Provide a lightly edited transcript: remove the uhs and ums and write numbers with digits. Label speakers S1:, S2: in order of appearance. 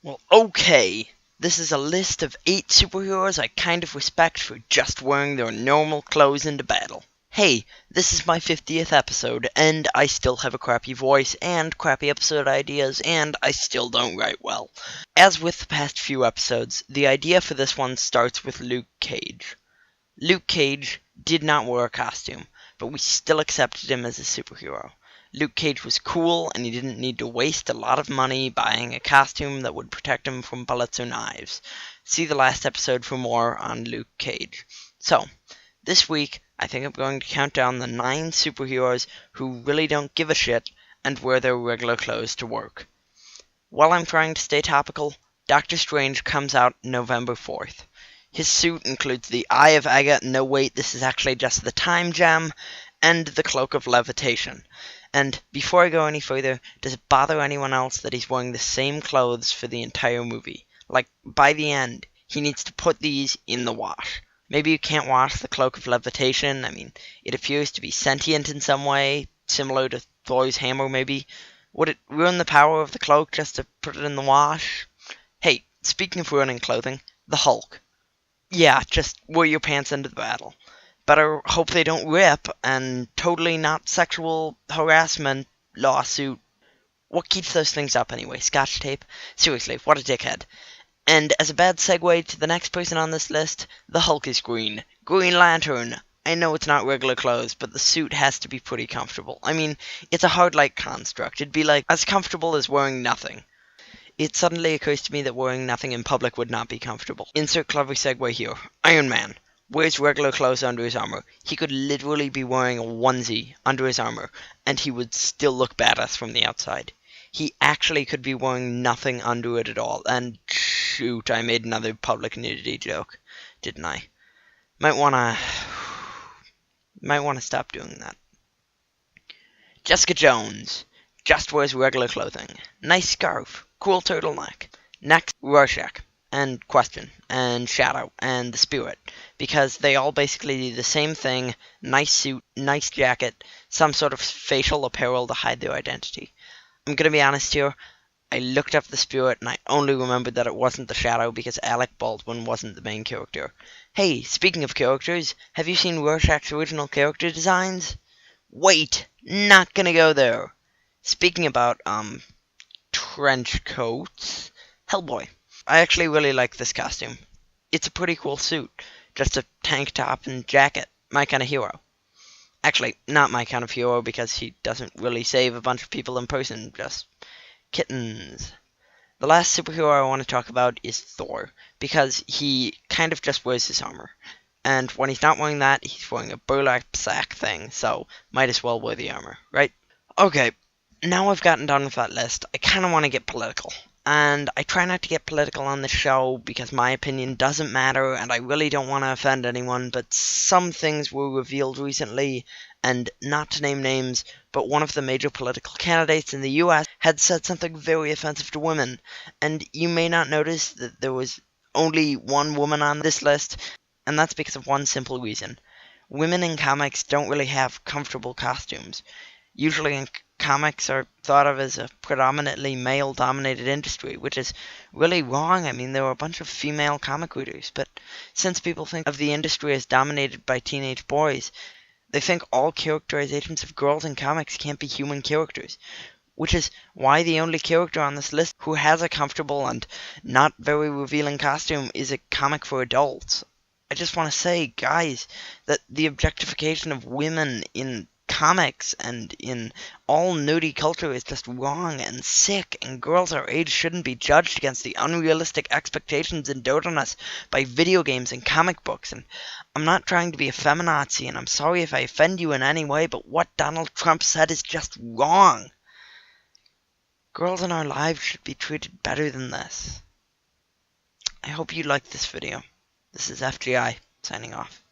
S1: Well, okay. This is a list of 8 superheroes I kind of respect for just wearing their normal clothes into battle. Hey, this is my 50th episode, and I still have a crappy voice, and crappy episode ideas, and I still don't write well. As with the past few episodes, the idea for this one starts with Luke Cage. Luke Cage did not wear a costume, but we still accepted him as a superhero. Luke Cage was cool, and he didn't need to waste a lot of money buying a costume that would protect him from bullets or knives. See the last episode for more on Luke Cage. So, this week, I think I'm going to count down the 9 superheroes who really don't give a shit and wear their regular clothes to work. While I'm trying to stay topical, Doctor Strange comes out November 4th. His suit includes the Eye of Agate, no wait, this is actually just the Time Gem, and the Cloak of Levitation. And before I go any further, does it bother anyone else that he's wearing the same clothes for the entire movie? Like, by the end, he needs to put these in the wash. Maybe you can't wash the Cloak of Levitation. I mean, it appears to be sentient in some way, similar to Thor's hammer maybe. Would it ruin the power of the cloak just to put it in the wash? Hey, speaking of ruining clothing, the Hulk. Yeah, just wear your pants into the battle. Better hope they don't rip, and totally not sexual harassment lawsuit. What keeps those things up anyway? Scotch tape? Seriously, what a dickhead. And as a bad segue to the next person on this list, the Hulk is green. Green Lantern. I know it's not regular clothes, but the suit has to be pretty comfortable. I mean, it's a hard-light construct. It'd be like as comfortable as wearing nothing. It suddenly occurs to me that wearing nothing in public would not be comfortable. Insert clever segue here. Iron Man wears regular clothes under his armor. He could literally be wearing a onesie under his armor, and he would still look badass from the outside. He actually could be wearing nothing under it at all. And shoot, I made another public nudity joke, didn't I? Might wanna stop doing that. Jessica Jones just wears regular clothing. Nice scarf, cool turtleneck. Next, Rorschach, and Question, and Shadow, and the Spirit, because they all basically do the same thing. Nice suit, nice jacket, some sort of facial apparel to hide their identity. I'm gonna be honest here, I looked up the Spirit and I only remembered that it wasn't the Shadow because Alec Baldwin wasn't the main character. Hey, speaking of characters, have you seen Rorschach's original character designs? Wait, not gonna go there. Speaking about, trench coats, Hellboy. I actually really like this costume. It's a pretty cool suit. Just a tank top and jacket. My kind of hero. Actually, not my kind of hero because he doesn't really save a bunch of people in person. Just kittens. The last superhero I want to talk about is Thor, because he kind of just wears his armor. And when he's not wearing that, he's wearing a burlap sack thing, so might as well wear the armor, right? Okay, now I've gotten done with that list, I kind of want to get political. And I try not to get political on the show because my opinion doesn't matter and I really don't want to offend anyone, but some things were revealed recently, and not to name names, but one of the major political candidates in the US had said something very offensive to women. And you may not notice that there was only one woman on this list, and that's because of one simple reason. Women in comics don't really have comfortable costumes. Usually in comics are thought of as a predominantly male-dominated industry, which is really wrong. I mean, there are a bunch of female comic readers, but since people think of the industry as dominated by teenage boys, they think all characterizations of girls in comics can't be human characters, which is why the only character on this list who has a comfortable and not very revealing costume is a comic for adults. I just want to say, guys, that the objectification of women in comics and in all nerdy culture is just wrong and sick, and girls our age shouldn't be judged against the unrealistic expectations endured on us by video games and comic books. And I'm not trying to be a feminazi, and I'm sorry if I offend you in any way, but what Donald Trump said is just wrong. Girls in our lives should be treated better than this. I hope you liked this video. This is FGI, signing off.